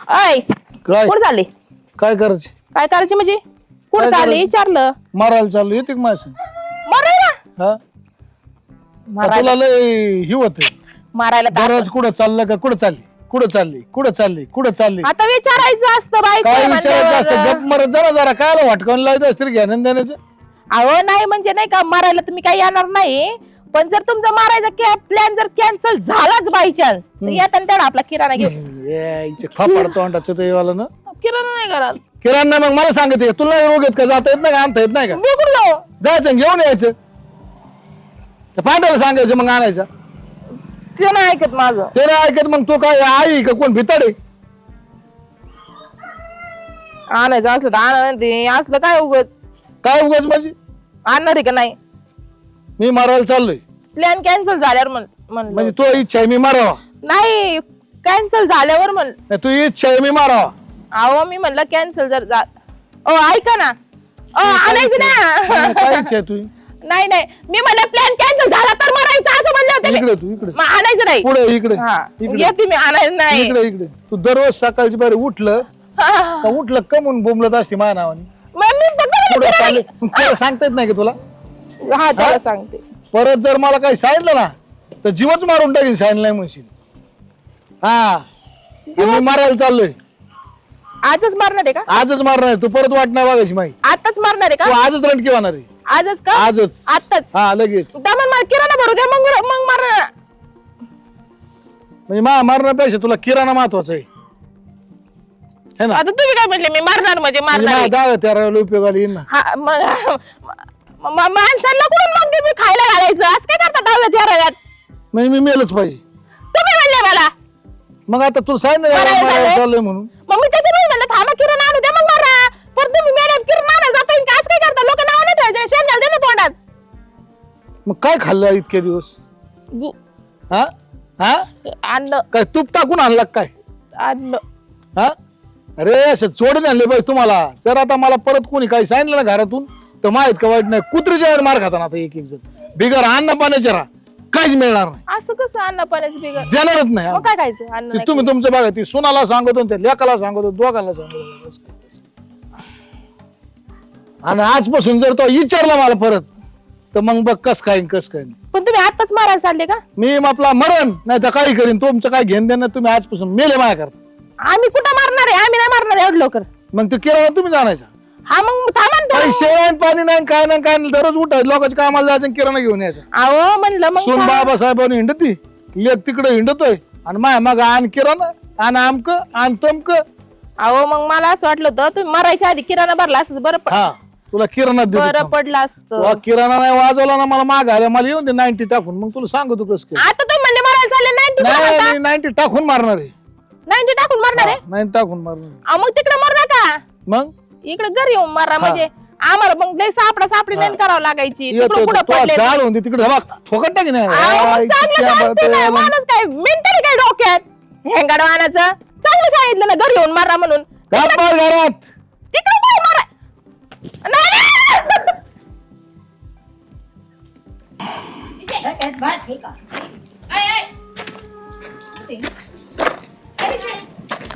अय काय कुठं चालली? काय करायचे? काय करायची म्हणजे? कुठं काय चालली करायचं? विचारलं. मारायला चालू येते माझं मारायला हा मारायला तुला लय ही होते मारायला तर दररोज कुठं चाललं का कुठं चालली कुठं चालली कुठं चालली कुठं चालली आता विचारायचं असतं बायको काय आहे विचारायचं असतं? म्हणल्यावर. गप मरत जरा जरा कायला वाटकावून लावायचं असतं घ्यान देण्याचं. अहो नाही म्हणजे नाही का मारायला तुम्ही काही येणार नाही, पण जर तुमचा मारायचा प्लॅन जर कॅन्सल झालाच बाय चान्स तर येताना तेवढा आपला किराणा घेऊन. यायचं खापाड तोंडाचं ते वाला ना किराणा नाही कराल किराणा मग मला सांगते तुला रोग येत का जाता येत नाही का आणता येत नाही का मी कुठं जाऊ? जायचं आणि घेऊन यायचं त्या पांढऱ्याला सांगायचं मग आणायचं ते नाही ऐकत माझं. ते नाही ऐकत मग तू काय आई का कोण भिताडे आणायचं असलं तर आणा, ते असलं काय उगच काय उगाच म्हणजे आणणार आहे का नाही? मी मारायला चाललोय प्लॅन कॅन्सल झाल्यावर म्हणलं म्हणजे तू इच्छा आहे मी मारावा नाही, कॅन्सल झाल्यावर म्हण. नाही तू इच्छा आहे मी मारावा अहो मी म्हणलं कॅन्सल जर ऐका ना आणायचं ना. काय इच्छा आहे तू नाही नाही मी म्हणलं प्लॅन कॅन्सल झाला तर मरायचं असं म्हणलं होतं मी. इकडे तू इकडे मग आणायचं नाही. पुढे इकडे हा इकडे येते मी आणायचं नाही. इकडे इकडे तू दररोज सकाळची बारी उठलं हा. का उठलं कमून बोंबलत असते माझ्या नावाने मग मी फक्त म्हणलं पुढे फिरायला चालले तुला सांगता येत नाही का तुला हा त्याला सांगते. परत जर मला काही सांगितलं ना तर जीवच मारून टाकेल सांगितलं नाही म्हणशील. हा मी मारायला चाललोय आजच मारणार आहे का? आजच मारणार आहे. तू परत वाट नाही बघायची माही आताच मारणार आहे तू का? आजच रणकी होणार आहे आजच का? आजच आताच हा लगेच दमन मला किराणा भरू द्या मग मारणार. म्हणजे मारण्यापेक्षा तुला किराणा महत्वाचा आहे है ना आता तुम्ही काय म्हटले मी मारणार म्हणजे मारणार आहे. दहा तेरा उपयोगाला येईल ना हा मग माणसांना कुठून मग मी खायला घालायचं आज काय करता दहाव्यात या रव्यात? म्हणजे मी मेलच पाहिजे तुम्ही म्हणले मला मग आता तू सांग मारायला ना चाललंय? चाललोय म्हणून मग मी त्याच्यामुळे म्हणलं थांबा किराणा आणू द्या मग मारा. पण तुम्ही मेल्यात किराणा आणायला जाता येईल का? आज काय करता? लोक नाव नाही ठेवायचे, शेण घालते ना तोंडात. मग काय खाल्लं इतके दिवस हा हा आणलं काय तूप टाकून आणला का काय आणलं हा अरे असं चोडून आणले पाहिजे तुम्हाला. जर आता मला परत कोणी काही सांगितलं ना घरातून तर माहित का वाईट नाही कुत्रीच्या मार खाता ना आता एक एक जण बिगर अन्न पाण्याचे राहा काहीच मिळणार नाही असं कसं अन्न पाण्याचं बिघड? देणारच नाही मग काय खायचं? अन्न ते नाही. तुम्ही तुमचं बघा ती सुनाला सांगतो त्या लेकाला सांगतो दोघांना सांगतो आणि आजपासून जर तो विचारला मला परत तर मग बघ कस खाईन कस खाईन पण तुम्ही आताच मारायला चालले का? मी आपला मरण नाही तर काही करीन तुमचं काय घेण देणं तुम्ही आजपासून मेले माया करता. आम्ही कुठं मारणार आहे? आम्ही नाही मारणार एवढं लवकर. मग ते किराणा तुम्ही जाणायचा हा मग थांबा ना थोडं. पैसे नाही पाणी नाही काय नाही काय नाही दररोज उठायचं लोकांच्या कामाला जायचं आणि किराणा घेऊन यायचा अहो म्हणलं मग सुन बाबासाहेबांनी हिंडती लेख तिकडे हिंडतोय आणि माया मग आण किराणा आण आमक आण तमक. अहो मग मला असं वाटलं होतं तुम्ही मरायच्या आधी किराणा भरला असतं बरं हा तुला किराणा बरं देतो पडलं असतं. तुला किराणा नाही वाजवला ना मला माग आला मला येऊन दे 90 टाकून मग तुला सांगतो कसं काय. आता तुम्ही म्हणले मारायला चालले 90 नाही मी 90 टाकून मारणार आहे 90 टाकून मारणार आहे? 90 टाकून मारणार आहे. मग तिकडे मार नका, मग इकडे घरी येऊन मारा. म्हणजे आम्हाला मग लय सापडी नाही करावं लागायची. येतो तिकडून कुठं पडले झाड होती तिकडे फोकट टाकी नाही अहो, मग चांगलं सांगते ना, माणूस काय मेंटली काय डोक्यात हेंगाडवानाचं. चांगलं सांगितलं ना घरी येऊन मारा म्हणून. घरात तिकडे काय मारा नाही,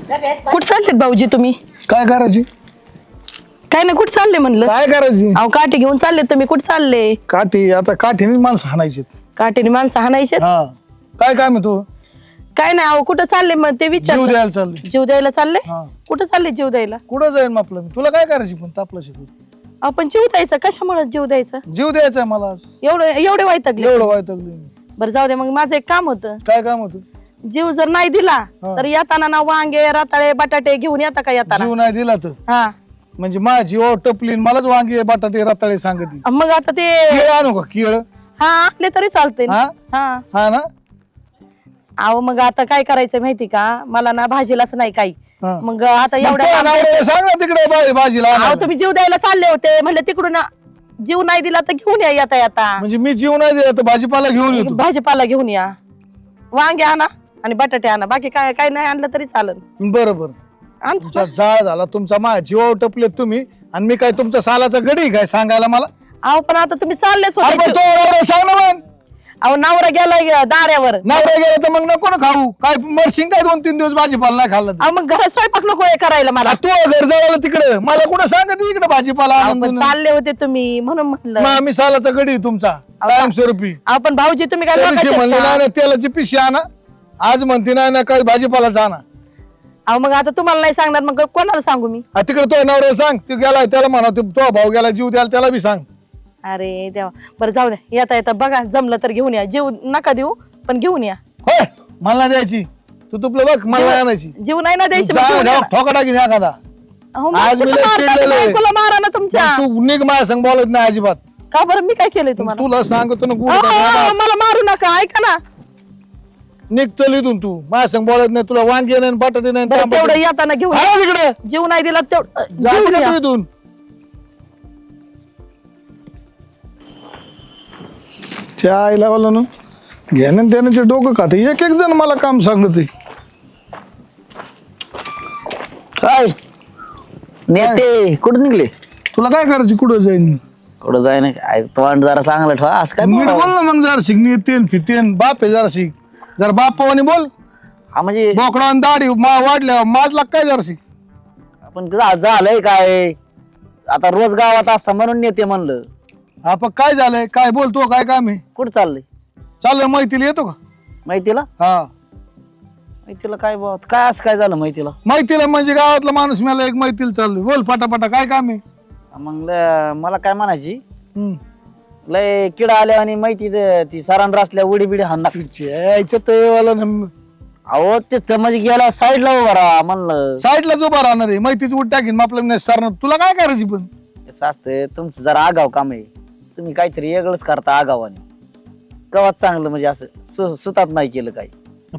नाही. कुठं चालते भाऊजी तुम्ही? काय करायची काय नाही कुठं चालले म्हणलं? काय करायची अहो काठी घेऊन चालले तुम्ही, कुठं चालले? काठी आता काठीने माणसं हाणायची काठीने माणसं हाणायचे? हा काय काम आहे तू काय नाही अहो कुठं चालले मग ते जीव विचार. द्यायला चालली जीव द्यायला चालले? हा कुठं चालले जीव द्यायला? कुठं जाईल मग आपलं तुला काय करायची पण तापलं शिकून आपण जीव द्यायचा कशामुळे? जीव द्यायचा जीव द्यायचा आहे मला आज. एवढे वैतागले? एवढं वाईटगली बरं जाऊ दे मग माझं एक काम होतं. काय काम होतं जीव जर नाही दिला हा. तर येताना ना वांगे रताळे बटाटे घेऊन येता का येताना? जीव नाही दिला तर हा म्हणजे माझी ओ टपली मलाच वांगी बटाटे रताळे सांगती मग आता ते केळ आणू का केळ हा आणले तरी चालते हा हा हा ना अहो मग आता काय करायचं माहिती का मला ना भाजीलाच नाही काही. हा. मग आता मग एवढ्या तो नवऱ्याला सांग ना तिकडे भाजीला अहो आणायला. तुम्ही जीव द्यायला चालले होते म्हणलं तिकडून जीव नाही दिला तर घेऊन या येता येता. म्हणजे मी जीव नाही दिला तर भाजीपाला घेऊन येतो भाजीपाला घेऊन या, वांगे आणा आणि बटाटे आणा, बाकी काय काय नाही आणलं तरी चालेल. बरं बरं आणतो तुमचा जाळ झाला तुमचा माझ्या जीवावर टपलेत तुम्ही आणि मी काय तुमचा सालाचा गडी काय सांगायला मला अहो पण आता तुम्ही चाललेच अरे पण होते. तो नवरा सांग ना मग अहो नवरा गेला दाऱ्यावर. नवरा गेला तर मग नको ना खाऊ. काय मरशिंग काय 2-3 दिवस भाजीपाला नाही खाल्ला तर? अहो मग घरात स्वयंपाक नको आहे करायला मला. तू घर जायला तिकडे मला कुठं सांगत इकडे भाजीपाला अहो, आणून पण देणं. चालले होते तुम्ही म्हणून म्हटलं. मग आम्ही सालाचा गडी तुमचा कायम स्वरूपी. आपण भाऊजी तुम्ही काय त्या दिवशी लोकांचे म्हणले का? नाही ना तेलाची पिशी आणा, आज म्हणते नाही ना काय भाजीपालाच आणा. अहो मग आता तुम्हाला नाही सांगणार मग कोणाला सांगू मी. तिकडे तो नवरा सांग तू गेलाय त्याला म्हणा तो भाऊ गेला जीव द्यायला त्याला बी सांग. अरे देवा बरं जाऊ द्या. येता येता बघा जमलं तर घेऊन या. जीव नका देऊ पण घेऊन या. होय मला नाही द्यायची तू तुपलं बघ मला नाही आणायची. जीव नाही ना द्यायची मग जा, घेऊन जा, या ना. ठोका टाकीन एखादा. अहो, मग आज मी कुठं लय मारता चिडलेलो आहे. बायकोला मारा ना तुमच्या. मग तू निघ माझ्या संग बोलत नाही अजिबात. का बरं मी काय केलंय तुम्हाला. तुला सांगतो ना गुड अहो, मला मारू नका ऐका ना. निघतो इथून तू माझ्या संग बोलत नाही. तुला वांगे नाही बटाटे नाही बरं, तेवढं येताना घेऊन या. हा, तिकडे जीव नाही दिला तेवढं जा घेऊन तिकडे या. तू इथून. त्या आईला वाला ना घेणं देण्याचे डोकं खाते. एक एक जण मला काम सांगते. काय नेते कुठं निघले? तुला काय करायची कुठं जाईन कुठं जाय ना काय तोंड जरा चांगलं ठेवा असं काय नीट तोंड? बोल ना मग जरा शिक नेतेन फितेन बाप आहे जरा शिक. जरा बाप पवानी बोल. हा म्हणजे बोकडा आणि दाढी वाढल्या माझला काय जरा शिक. आपण झालंय काय आता रोज गावात असता म्हणून नेते म्हणलं. आपण काय झालंय काय बोलतो काय काम आहे. कुठं चाललंय? चाललं माहितीला येतो का. माहितीला हा माहितीला काय बाबा काय असं काय झालं माहितीला? माहितीला म्हणजे गावातला माणूस मला एक माहितीला चाललोय. बोल पटापटा काय काम आहे. मग मला काय म्हणायची हम्म. लय किडा आल्या आणि माहिती ती सरान रचल्या उडी बिडी हाणणार. यायचं ते वाला न- अहो ते म्हणजे गेला साईडला उभा राहा म्हणलं. साईडलाच उभा राहणार आहे माहितीच उठ टाकीन मग आपलं नाही सरणार. तुला काय करायची पण कसं असतं तुमचं जरा आगाव काम आहे. तुम्ही काहीतरी वेगळंच करता आगावाने. गावात चांगलं म्हणजे असं सुतात नाही केलं काही.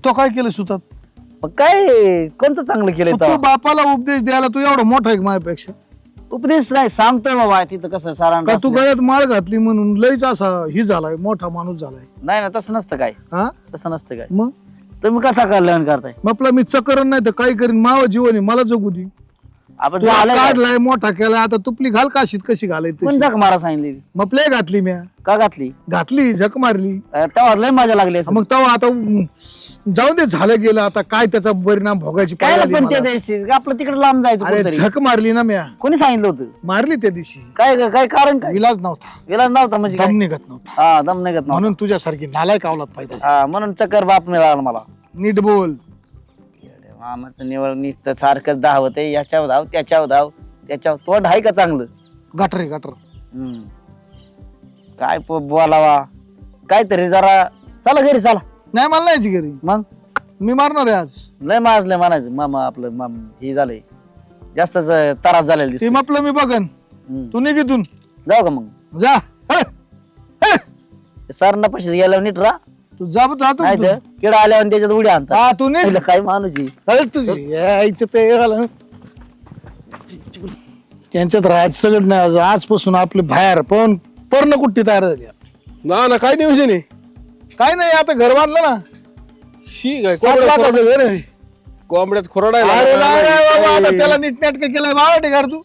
तो काय केलं सुतात. मग काय कोणतं चांगलं केलंय तू तेव्हा? बापाला उपदेश द्यायला तू एवढा मोठा आहे का माझ्यापेक्षा. उपदेश नाही सांगतोय बाबा तिथं कसं सारा का तू गळ्यात माळ घातली म्हणून लयच असा ही झालाय मोठा माणूस झालाय. नाही ना तसं नसतं काय. हा तसं नसतं काय. मग तुम्ही कसा कल्याण करताय? मग आपला मी चकरण नाही तर काय करीन मावा जीवन आहे मला जगू दे. आपण तू झालं काय? काढलाय मोठा केलाय आता तुपली घाल काशीत कशी घालायची कोण तशी. झक मारा सांगितली? मग प्ले घातली म्या का घातली? घातली झक मारली. तेव्हा लय मजा लागली असेल. मग तेव्हा आता जाऊ दे झालं गेलं आता काय त्याचा परिणाम भोगायची काय पाळी आली पण त्या मला. दिवशी आपलं तिकडे लांब जायचं अरे कुठेतरी. झक मारली ना म्या कोणी सांगितलं होतं? मारली त्या दिवशी काय काय कारण काय? विलाज नव्हता विलाज नव्हता म्हणजे काय? दम निघत नव्हता हा दम निघत नव्हता. म्हणून तुझ्यासारखी नालायक आवलात पाहिजे. हा म्हणून चक्कर बाप मिळाला मला. नीट बोल. मामाचं निवड नुसतं सारखंच धावत आहे. याच्यावर धाव त्याच्यावर धाव त्याच्यावर तोंड आहे का चांगलं? गटर गटर हम्म. काय बोलावा काहीतरी जरा चला घरी चला. नाही मला नाही यायची घरी. मग मी मारणार आहे आज. लय माजलंय म्हणायचं मामा आपलं हे झालंय जास्तच त्रास झालेला ते दिसतोय. म्हटलं मी बघन हम्म. तू निघितून जाऊ का मग? जा. हे, हे. सरांना पैसे गेल्यावर नीट राहा. तू जा जातो नाही तर किडा आल्यावर त्याच्यात उड्या आणतात. हा तू निघ. काय माणूस आहे. अरे तुझी यायचं ते आलं. यांच्यात राहायचं सगळं नाही आज. आजपासून आपले बाहेर पण पर्ण कुट्टी तयार झाली. ना काय नियोजन आहे? काय नाही आता घर बांधलं ना. शी काय 7 लाखाचं घर आहे. कोंबड्यात अरे नाही नाही बाबा, आता खुरडायला त्याला नीटनाटक केलंय बाबा घर तू.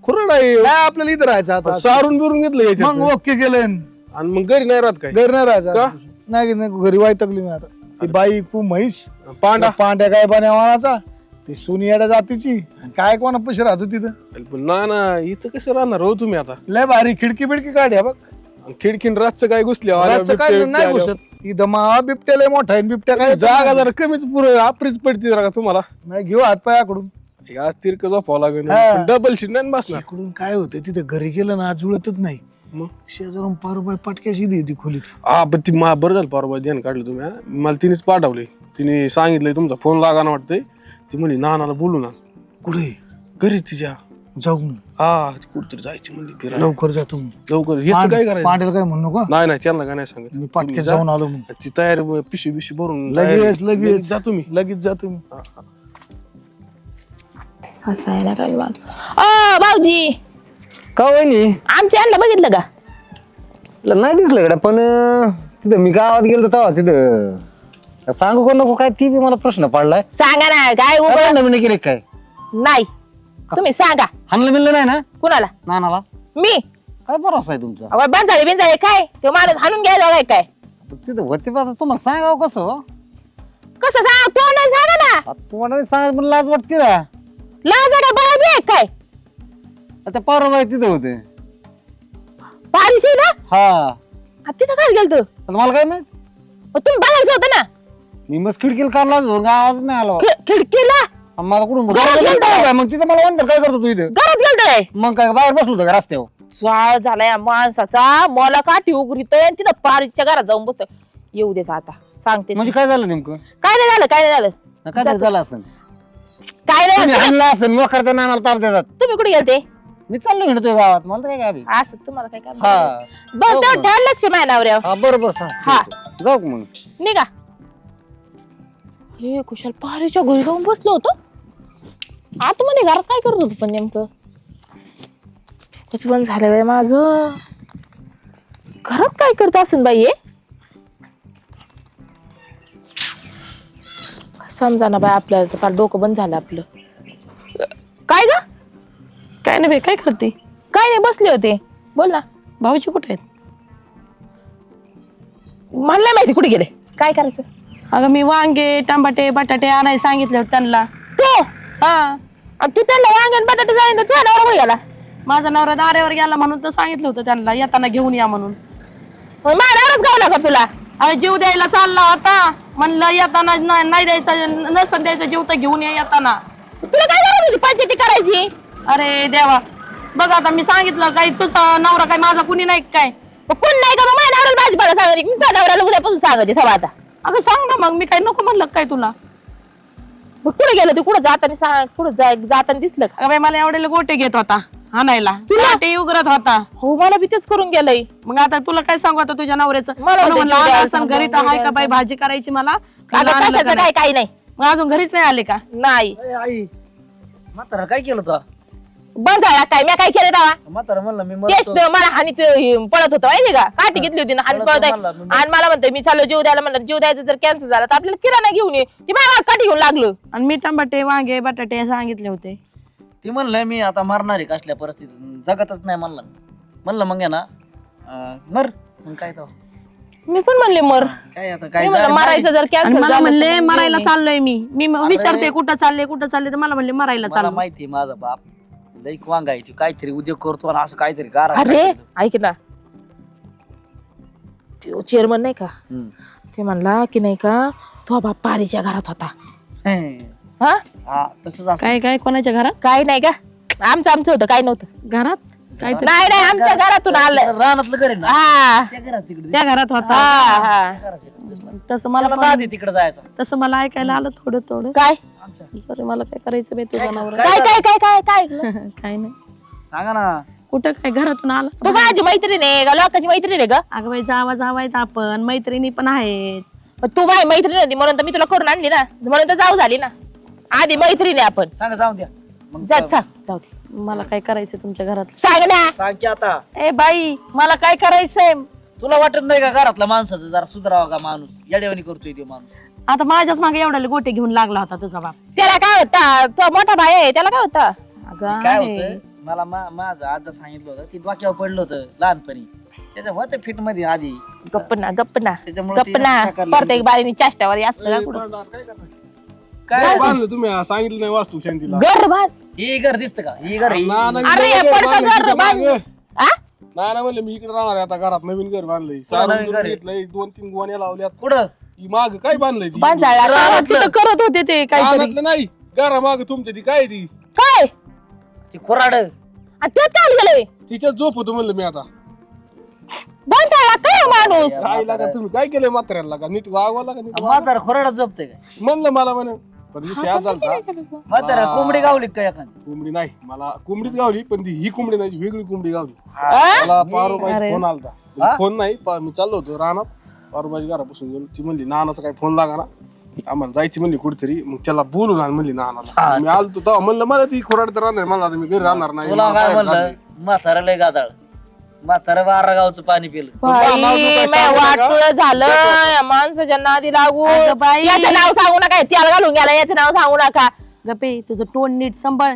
खुरड आहे. नाही आपल्याला इथं राहायचं आता. सारून बिरून घेतलं याच्यात. मग ओके केलंय. आणि मग घरी नाही राहत काय? घर नाही राहायचं का? नाही नाही, घरी वायतकली मी आता. ती बाई कू म्हैस पांडा पांड्या काय बनावाचा ती सुनियाड्या जातीची काय कोणा पैसे राहतो तिथं. पण ना इथं कसं राहणार हो तुम्ही आता? लय भारी खिडकी बिडकी काढ्या बघ. खिडकीन रातचं काय घुसल्या रातचं काय नाही घुसत. इथं मा बिबट्या लय मोठा आहे. बिबट्या काय जागा जरा कमीच पुरं आपरीच पडते जरा का तुम्हाला. नाही घेऊ हात पायाकडून. आज तिरक झोपावं लागेल. हा. डबल शीट नाही बसणार. इकडून काय होतं तिथे घरी गेलं ना जुळतच नाही. मग शेजारून पारुबाई पटक्याशी देते खोलीत. हा पण ती बरं झालं परवा ध्यान काढलं तुम्ही. हा. मला तिनेच पाठवले. तिने सांगितलंय तुमचा फोन लागा ना वाटतंय. ती म्हणे नानाला बोलू ना. कुठे घरी तिच्या. जाऊ ना. हा कुठतरी जायची म्हणजे फिरायला. लवकर जातो लवकर हेच काय करायचं? पांड्याला काय म्हणू नका. नाही नाही त्यांना काय नाही सांगत. मी पाटक्यात जाऊन आलो मग. ती तयार पिशवी बिशी भरून लगेच लगेच जा तुम्ही. लगेच जातो मी. हसायला काय भाऊजी का वहिनी आमच्या यांना बघितलं का? नाही दिसलं गड्या पण तिथं मी गावात गेलो तेव्हा तिथं सांगू कोण नको काय ती बी मला प्रश्न पडलाय. सांगा ना काय उभं नवीन केले काय नाही तुम्ही सांगा. हाणलं मिळलं नाही ना कुणाला? नानाला? मी काय भरोसा आहे तुमचा? बिनजाळे काय तो माणूस हाणून घ्यायला काय काय तिथं होते पण आता तुम्हाला सांगावं कसं हो? कसं सांग तो नाही सांगा ना. आता तुम्हाला सांग पण लाज वाटते ना. लाजाला बाया बी आहे काय आता पारोबाई तिथं होते. पारीची ना. हा आ, तिथं काय गेलतो आता मला काय माहित. तुम्ही बघायचं होतं ना मी मग खिडकीला काढला आवाज नाही आला. खिडकीला मला कुठून घरात गेलतो. मग तिथं मला म्हणतात काय करतो तू इथं. घरात गेलतोय. मग काय बाहेर बसलो होतो का रस्त्यावर. स्वाळ झालाय या माणसाचा. मला काठी उघडतोय आणि तिथं पारीच्या घरात जाऊन बसतोय. येऊ देच आता सांगते. म्हणजे काय झालं नेमकं. काय नाही झालं काय नाही झालं काय तरी झालं असं. काय नाही तुम्ही झालं. आणलं असं मोकरता नानाला ताप देतात. तुम्ही कुठे गेलते मी चाललो हिंडतोय गावात मला तर काय गावी. असं तुम्हाला काय काम हा बस तेवढं ठेवा लक्ष माझ्या नवऱ्यावर. हा बरोबर हा. जाऊ का मग. निघा. हे कुशाल पारीच्या घरी जाऊन बसलो होतो. आतमध्ये घरात काय करत होतो पण नेमकं कसं पण झालं बाई माझं. घरात काय करत असेल बाई हे समजा ना बाई. आपल्याला तर फार डोकं बंद झालं आपलं. काय ग काय नाही बाई, काय करते? काय नाही बसले होते. बोल ना. भाऊजी कुठे आहेत? मला नाही माहिती कुठे गेले. काय करायचं. अगं मी वांगे टमाटे बटाटे आणायला सांगितले होते त्यांना. तू हा आणि तू त्यांना वांगण बटाटे जाईन तुझ्या नवरा गेला. माझा नवरा दारेवर गेला म्हणून तर सांगितलं होतं त्यांना येताना घेऊन या म्हणून. मारावरच गावला का तुला. अरे जीव द्यायला चालला होता म्हणलं येताना नाही द्यायचं नसन द्यायचं जीव तर घेऊन या येताना. तुला काय गरज होती पंचायती करायची. अरे देवा बघ आता मी सांगितलं काय तुझा नवरा काय माझा कुणी नाही काय. कोण नाही का मग माझ्या नवऱ्याला भाजीपाला सांगते. मी तुझ्या नवऱ्याला उद्यापासून सांगते थांबा आता. अगं सांग ना मग मी काय नको म्हणलं काय तुला. मग कुठे गेलं ते कुठं जाताना सांग. कुठं जाताना दिसलं का. अगं बाई मला एवढे गोटे घेत होता आणायला तुला ते उघडत होता. हो मला बी तेच करून गेलंय. मग आता तुला काय सांगू आता तुझ्या नवऱ्याचं. मला म्हणून म्हणलं, त्याची आलं उद्या असन घरी तर हाय का बाई भाजी करायची मला. आता आणलं कशाचं का नाही? काय काही नाही. मग अजून घरीच नाही आले का. नाही आई म्हातारा काय केलं तो. बंद झाला काय मी काय केलं तेव्हा. म्हातारा म्हणलं मी तेच मरतो. मला हानी पळत होतं माहिती का. काठी घेतली होती ना हानी पळत पळत म्हणला, मी- आणि मला म्हणतोय मी चाललो जीव द्यायला म्हणलं. जीव द्यायचं जर कॅन्सल झाला तर आपल्याला किराणा घेऊन ये. ती माझ्या काठी घेऊन लागलं. आणि मी टमाटे वांगे बटाटे सांगितले होते. ती म्हणलंय मी आता मरणार आहे कसल्या परिस्थितीत जगतच नाही म्हणलं. म्हणलं मग आहे ना मर मग काय तो मी पण म्हणले मर. काय आता मी काय म्हणलं झालं मारायचं जर आणि कॅन्सल मला झालं म्हणले तर मग मरायला घेऊन ये. चाललोय मी विचारते कुठं चालले तर मला म्हणले मरायला मला चाललो. माहिती आहे माझा बाप लई वांगा आहे ती काहीतरी उद्योग करतो आणि असं काहीतरी गारा अरे ऐक ना. तो चेअरमन नाही का हम्म. ते म्हणला की नाही का तो बाप पारीच्या घरात होता. हा हा तसंच असं काय काय कोणाच्या घरात काय नाही का. आमचं होतं काय नव्हतं. घरात काय ते- नाही नाही आमच्या घरातून आलं. रानातलं घर आहे ना हा त्या घरात तिकडे त्या घरात होता. हा तसं मला मला पण- नादी तिकडे जायचं तसं मला ऐकायला आलं थोडं काय आमच्या सॉरी मला काय करायचं बे तुझा नवरा. काय काय काय काय काय काय काय नाही सांगा ना. कुठं काय घरातून आला तू माझी मैत्रीण आहे का लोकांची मैत्रीण आहे का. अगं बाई जावायत आपण मैत्रिणी पण आहेत. मग तू माझी मैत्रीण होती म्हणून तर मी तुला करून आणली ना. म्हणून तर जाऊ झाली ना. आधी मैत्रीण आहे आपण. सांगा जाऊन द्या मग जा सांग जाऊ दे. मला काय करायचं तुमच्या घरात. सांग ना. सांग की आता ए बाई मला काय करायचंय. तुला वाटत नाही का घरातला माणसाचं जरा सुधारावा का माणूस येड्यावानी करतोय तो माणूस. आता माझ्याच मागे एवढ्याले गोटे घेऊन लागला होता तुझा बाप. त्याला काय होता तो मोठा भाई आहे त्याला काय होता. अगं काय आहे. होतं मला माझं आजा सांगितलं होतं की डोक्यावर पडलं होतं लहानपणी त्याच्या होतं फिट मध्ये आधी गप्प ना त्याच्यामुळे ते गप्प ना असं करलं. प्रत्येक बारीने चाष्टावर असतं का कुठं. काय बांधलं तुम्ही सांगितलं नाही वास्तू शांतीला. घर बांध. ही घर दिसतं का ही घर ना, ना, अरे मी हे घर पडकं बांधलं घर तिथं बांध. मागं. आ? नाही ना म्हणलं मी इकडे राहणार आहे आता घरात नवीन घर बांधलंय नवीन सारून घर आहे? घेतलंय 2-3 गोण्या लावल्यात. कुठं ही माग काय बांधलंय ती बांध झाला. रानात तिथं करत होते ते काहीतरी. रानातलं नाही घरा माग तुमच्या ती काय ती काय ती कोराड आणि त्यात काय गेलं तिच्यात झोप होतो म्हणलं मी आता. बांध झाला काय माणूस. काय लागा तुम्ही काय केलंय म्हाताऱ्याला का नीट वागवाला का नीट वागवा? म्हातारा खोराडात झोपते काय म्हणलं मला म्हण पण विषय आज झालता म्हातारा कोंबडी गावली काय एखादी कोंबडी नाही मला कोंबडीच गावली पण ती ही कोंबडी नाही वेगळी कोंबडी गावली. आ? मला पारोबाई अरे. फोन आलता हा? फोन नाही मी चाललो होतो रानात पारोबाई घरापासून गेलो ती म्हणली नानाचा काय फोन लागा ना आम्हाला जायची म्हणली कुठेतरी मग त्याला बोलून आण म्हणली नानाला मी आलतो तेव्हा म्हणलं मला ती खोराड तर राहणार मला आता मी घरी राहणार नाही तुला मला काय बाहेर म्हणलं काढलंय. म्हातारा लय गादाळ म्हातारा 12 गावचं पाणी पिलं बाई नाव तू काय मी सांगू नका. वाटलं झालं या माणसाच्या नादी लागू. अगं बाई. याचं नाव सांगू नका त्याला घालून गेला याचं नाव सांगू नका. गपे तुझं तोंड नीट सांभाळ.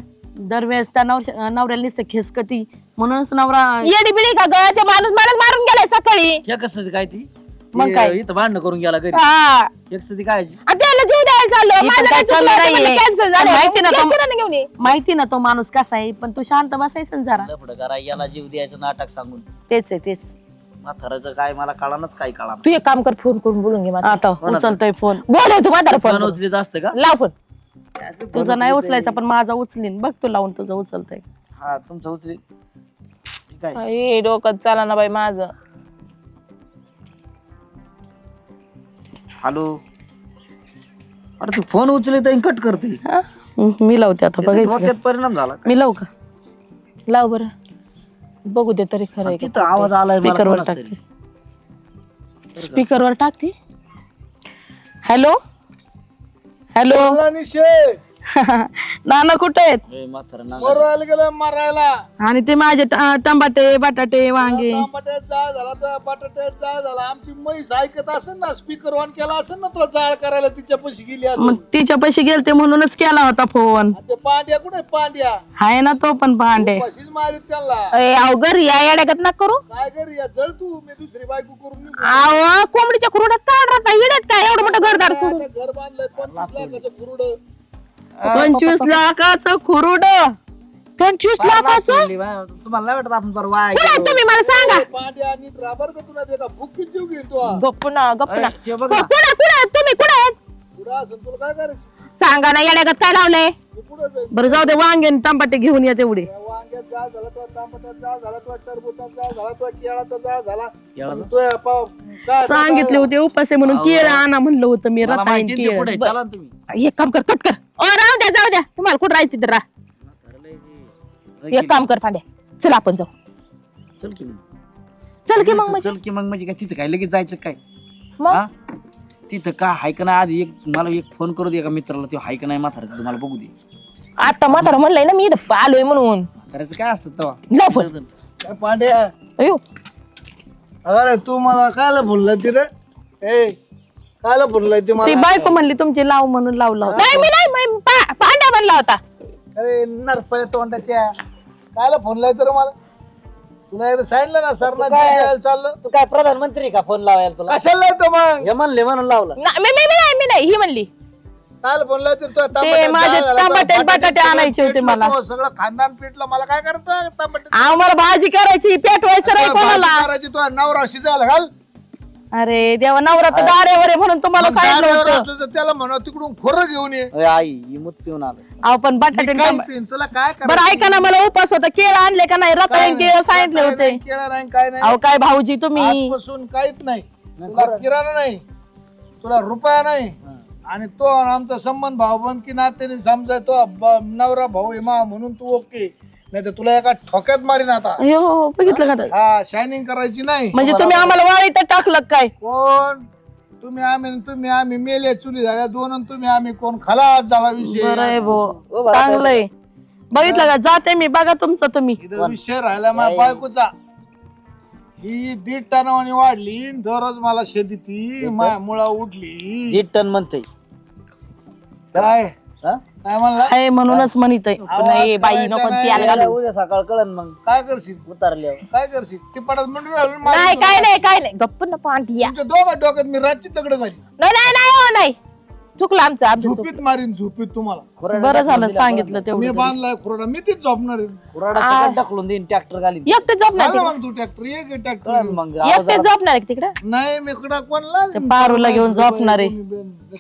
दरवेळेस त्या नवऱ्याला नुसतं खेसकती म्हणूनच नवरा येडी बिडी का ग ते माणूस मला मारून गेलाय सकाळी. हे कसं काय ती मग काय? इथं भांडणं करून गेला घरी हा. एक सती काय आणि त्याला जीव द्यायला चाललो ही पण माझं काय काय चुकलं, चाललं ते नाहीये. cancel झालं. माहिती ना मग तो- किराणा घेऊन ये. माहिती ना तो माणूस कसा आहे, पण तू शांत बसायचं ना जरा. लफड करा याला जीव द्यायचं नाटक सांगून तेच आहे तेच. म्हाताराचं काय मला कळानच काय कळा तू एक काम कर, फोन करून बोलून घे माझा. आता उचलतोय फोन. बोलव तू माझा फोन फोन उचलीत असतं का लाव फोन. तुझा नाही उचलायचा पण माझा उचलीन बघ, तू लावून तुझं उचलतोय. हा तुमचं उचली ठीक आहे ए डोकं चाला ना बाई माझं. हॅलो अरे तू फोन उचली तर कट करते हा? मी लावते आता बघायचं का? डोक्यात परिणाम झाला मी लावू का? लाव बरं, बघू दे तरी खरं आहे तिथं आवाज आलाय मला स्पीकरवर कोणाचा टाकते. तरी. स्पीकरवर टाकते. Hello hello. बोला निशे, नाना कुठे आहेत? ए, म्हातारा ना मरायला गेलं मारायला. आणि ते माझे टमाटे बटाटे वांगे. टमाट्यात जाळ झाला तर बटाट्यात जाळ झाला. आमची म्हैस ऐकत असेल ना, स्पीकर ऑन केला असेल ना, तो जाळ करायला तिच्या पशी गेली असेल. मग तिच्या पैसे गेलते म्हणूनच केला होता फोन. आणि ते पांड्या कुठे पांड्या आहे ना तो पण भांडे. पशीच मारित त्यांना. ए अवघड या येड्यागत ना करू. काय कर या जळ तू, मी दुसरी बायको करून निघू. आव कोंबडीच्या खुरड्यात काय राहता येड्यात काय एवढं मोठं घरदार सोडून. आता घर बांधलंय 25 लाखाचं फुरुड. 25 लाखाचं खुरुड. 25 लाखाचं सोडली बा. तुम्हाला नाही वाटत आपण बरं वाया कुठे गेलो? तुम्ही मला सांगा. पांड्या नीट राबर का तुला ते का भुकीत जीव घेईन तो. गप्प ना गप्प ना. ए, ते बघ ना. कुठे तुम्ही कुठे आहेत पुढं असेल तुला काय करायचं? सांगा ना येड्यागत काय लावलंय. मी पुढं जाईन. बरं जाऊ दे, वांगे आणि टमाटे घेऊन या तेवढे. त्या वांग्यात जाळ झाला, तो टमाट्यात जाळ झाला, तो टरबूजात जाळ झाला, तो केळाचा जाळ झाला. केळाचा? आणि तो या काय सांगितले होते उपासे म्हणून केळ आणा म्हणलं होतं मी. मला रताळी माहिती आहे ते पुढे केळ. चला ना तुम्ही एक काम कर कट कर. ओ राहू द्या जाऊ द्या, तुम्हाला कुठं राहायचं तिथं राहा. एक काम कर पांड्या, चल आपण जाऊ. चल की मग. चल की मग म्हणजे चल की मग म्हणजे काय तिथं काय लगेच जायचं काय मग हा? तिथं का हाय का नाही आधी मला एक फोन करू दे का मित्राला, तो हाय का नाही म्हातारा तुम्हाला बघू दे. आता म्हातारा म्हणलंय ना मी इथं आलोय म्हणून. म्हाताऱ्याचं काय असतं तेव्हा लाव फोन. काय पांड्या, अयो अरे तू मला कायला बोलला ती रे? ए कायला बोललाय ते ती मला? बायको म्हणली तुमची लाव म्हणून लावला होता. नाही मी नाही पांड्या म्हणला होता. अरे नरपळे तोंडाच्या कायला फोन तर मला? तुला एकदा सांगितलं ना सर ना द्यायला चाललं. तू काय प्रधानमंत्री का फोन लावायला तुला कशाला येतो मग? हे म्हणले म्हणून लावला. मी नाही ही म्हणली. कायला फोन लावते तो? ते माझे टमाटे आणि बटाटे आणायचे होते मला. सगळं खानदान पिटलं, मला काय करतो टमाटे आम्हाला भाजी करायची, पेटवायचं नाही कोणाला. करायची तो नवरा शिजायला घाल. अरे देवा, नवरा तर दारेवर आहे म्हणून तुम्हाला मग सांगितलं दारावर होतं. असलं तर त्याला म्हणा तिकडून खोरं घेऊन ये. अरे आई ही मूत पिऊन आलो. अहो पण बटाटे आणि काय टमाटे- पिन, तुला काय बरं ऐका ना, मला उपास होता, केळ आणले का नाही? रताळे केळ सांगितले होते. केळं नाही काय नाही. अहो काय भाऊजी तुम्ही. आजपासून काहीच नाही. तुला किराणा नाही, तुला रुपया नाही. आणि तो आणि आमचा संबंध भाऊबंद की नात्याने समजाय तो नवरा भाऊ इमा म्हणून तू ओके. नाही तर तुला एका ठोक्यात मारीन आता. अयो बघितलं का? हा शायनिंग करायची नाही. म्हणजे तुम्ही आम्हाला वाळीत टाकलं काय? कोण तुम्ही आम्ही मेले चुली झाल्या दोन आणि तुम्ही आम्ही कोण खलास झाला विषय. बरं आहे भाऊ, चांगलंय. बघितलं का? जाते मी, बघा तुमचं तुम्ही. इथं विषय राहिला माझ्या बायकोचा. ही 1.5 टनावानी वाढली, दररोज मला शेती ती माया मुळा उठली. 1.5 टन म्हणते काय हा? काय म्हणला? आहे म्हणूनच म्हणत आहे. नाही बाई नको त्याला घालू. उद्या सकाळ कळन मग काय करशील? उतारल्यावर काय करशील? टिपाडात मंडळी घालून नाही मारीन काय तुला. नाही काय नाही गप्प ना पांड्या. तुमच्या दोघा डोक्यात मी रातची दगड घाली. नाही नाही नाही हो नाही चुकलं आमचं झोपीत मारीन, झोपीत तुम्हाला. बरं झालं सांगितलं मी तेवढं. बांधलाय खुराडा, मी तीच झोपणार आहे. कुराडा सगळं ढकलून देईन ट्रॅक्टर घालीन एकटे झोपणार झालं मग तू ट्रॅक्टर एक कळन ट्रॅक्टर. मग एकटे झोपणार आहे तिकडे. नाही मी कुठं कोणला ते पारूला घेऊन झोपणार आहे.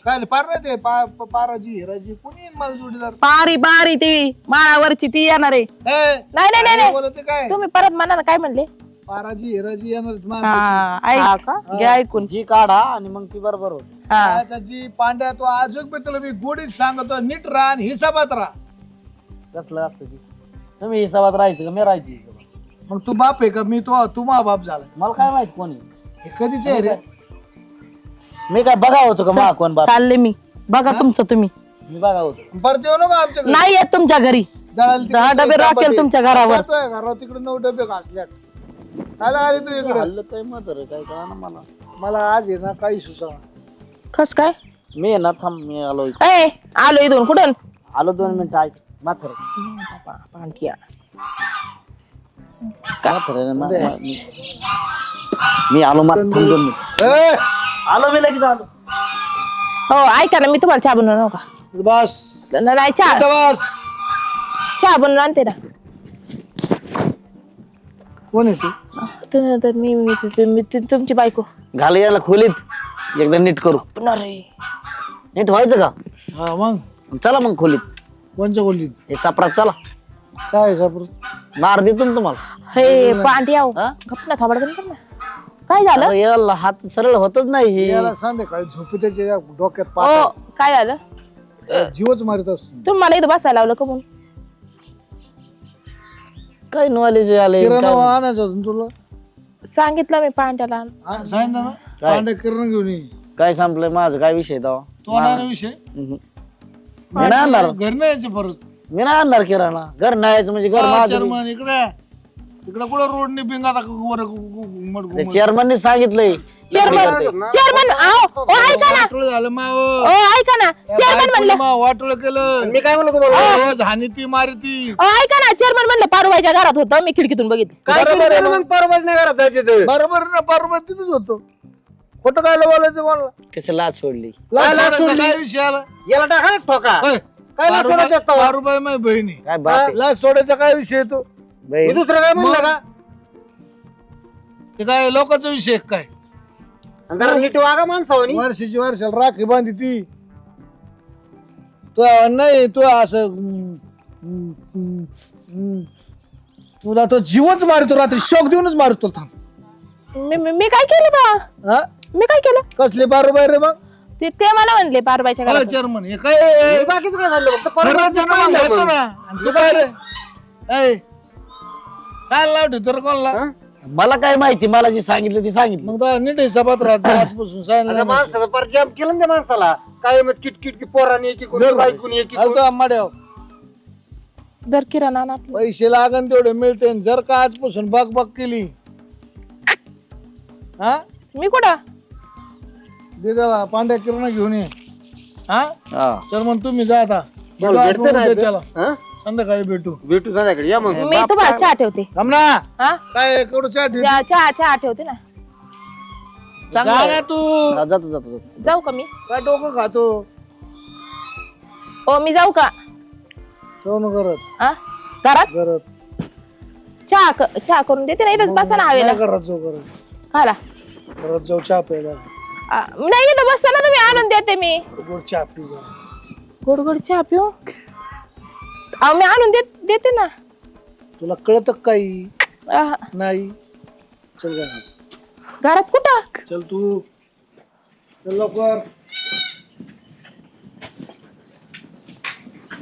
काय पार नाही ते पाराजी हिराजी कोणी येईन मला जोडीदार. पारी बारी ती माळावरची ती येणार आहे. ए, नाही नाही नाही काय बोलते काय? तुम्ही परत म्हणा ना काय म्हणले. पाराजी हिराजी येणार आहेत माझ्या हा हा ऐक, का? घ्या ऐकून. जी काढा आणि मग ती बरोबर होती. हा पाशी. जी पांड्या तो आजूक बी तुला मी गोडीत सांगतो, नीट राहा आणि हिसाबात राहा. कसलं असतं ती तुम्ही हिसाबात राहायचं का मी राहायची हिसाबात? मग तू बाप आहे का? मी तू मा बाप झाला. मला काय माहित कोणी हे कधीच आहे रे? मी काय बघा होतो का मा कोण बाप? चालले मी. बघा तुमचं तुम्ही. मी बघा होतो परत येऊ नका आमच्या घरी. नाही येत तुमच्या घरी. जळायला तिकडे 10 डबे पैसा राखेल मध्ये. तुमच्या घरावर. जातोय घरावर तिकडे 9 डबे घासल्यात. काय आली तू इकडे? हल्लं काय मत काय कळा ना मला. मला आज आहे ना काही सुचना. कस काय मी आहे ना थांब मी आलो इथं. ए आलो इथून कुठून. आलो 2 मिनिटं ऐक माथर पांड्या मी आलो मग थांब 2 मिनिट. ए, आलो मी लगेच आलो. हो ऐका ना, मी तुम्हाला चहा बनवून आणू का? बस नाही चहा बस. चहा बनवून आणते ना. कोण आहे तू? तर मी तुमची बायको. घाल याला खोलीत एकदा नीट करू. अरे नीट व्हायचं का? हा मग चला मग खोलीत. कोणच्या बोलली? हे सापडात चला. काय सापड? मार देतो ना तुम्हाला. हे पांटी आहो हा? गप्प थोबड ना. काय झालं? अरे याला हात सरळ होतच नाही हे. याला संध्याकाळी झोपी त्याच्या डोक्यात ओ पाठ काय झालं? जीवच मारित असतो. तुम्ही मला इथं बसायला लावलं का म्हणून? काय नॉलेज आले किराणा काय? आणायचं होतं ना तुला. सांगितलं मी पांट्याला. सांगितलं ना पांढऱ्या किराणा घेऊन ये. काय संपलंय माझं काय विषय तेव्हा? तो नाही विषय. मी नाही आणणार. घरी नाही यायचं परत. मी नाही आणणार किराणा. घर नाही यायचं म्हणजे घर माझं. चेअरमन इकडे कुठं रोडने बिंग आता वाटोळं चेअरमनने सांगितलंय. चेअरमन आओ ओ ऐका ना. झालं माव. ओ ऐका ना. चेअरमन म्हणलं वाटोळ केलं. मी काय म्हणलो तुम्हाला? रोज हानी ती मारती. ओ ऐका ना. चेअरमन म्हणलं पारुबाईच्या घरात होतं, मी खिडकीतून बघितलं. काय केलं मग परवाच नाही घरात जायचे तर. बरोबर ना बरोबर तिथेच होतो. खोटं काय बोलायचं मला? कसं लाच सोडली. लाज सोडायचा काय विषय आला? याला टाका ना ठोका. होय. काय लाज सोडत येत तेव्हा? पारुबाई माझी बहिणी. काय बाप आहे. लाज सोडायचा काय विषय तो? मी बहीण. दुसरं काय म्हणलं का? ते काय लोकांचा विषय काय? आणि जरा नीट वागा माणसावानी. वर्षाची वर्षाला राखी बांधी ती. तो नाही तो असं तुला तो जीवच मारतो रात्री शोक देऊनच मारतो. थांब. मी काय केलं बा? हा मी काय केलं? कसले पारुबाई रे मग? ते मला म्हणले पारुबाईच्या घरात. चेअरमन हे काय बाकीचं काय झालं फक्त खरंच परवाच आहे ना मग, पाहिलं घेतो मग. ना. आणि तू काय रे ऐ, काय लावतो तर कोणला? हा? मला काय माहिती. मला जे सांगितलं ते सांगितलं. मग तो नीट हिसाबात राहत आजपासून आता सांगितलं माणसाचं पर जाम केलं ना त्या माणसाला. काय मग किटकिट पोराने एकीकडून बायकून एकीकडून. आलतो आंबाड्याव. दर किराणा आण आपलं. पैसे लागन तेवढे मिळते आणि जर का आजपासून बक केली हा मी कुठं? दे त्याला पांढऱ्या किराणा घेऊन ये. हा हा. चल मग तुम्ही जा आता. मला भेटतं ना भेटू त्याला. हा? संध्याकाळी भेटू. भेटू संध्याकाळी या मग. मी तुम्हाला चहा ठेवते. थांब ना. हा काय कडू चहा ठेव. चहा ठेवते ना. जा ना तू. हा, जातो जातो जातो. जाऊ का मी? काय डोकं खातो ओ मी जाऊ का? सोनं करत हा घरात करत चहा करून देते ना. इथंच बसा ना हवेला. करत जाऊ करत खाला करत जाऊ चहा प्यायला. नाही इथं बसता ना तुम्ही, आणून देते मी. गोड चहा पिऊ जरा. गोड गोड चहा पिऊ. अहो मी आणून देते ना. तुला कळत काही आह, नाही. चल घरात. घरात कुठं? चल तू चल लवकर.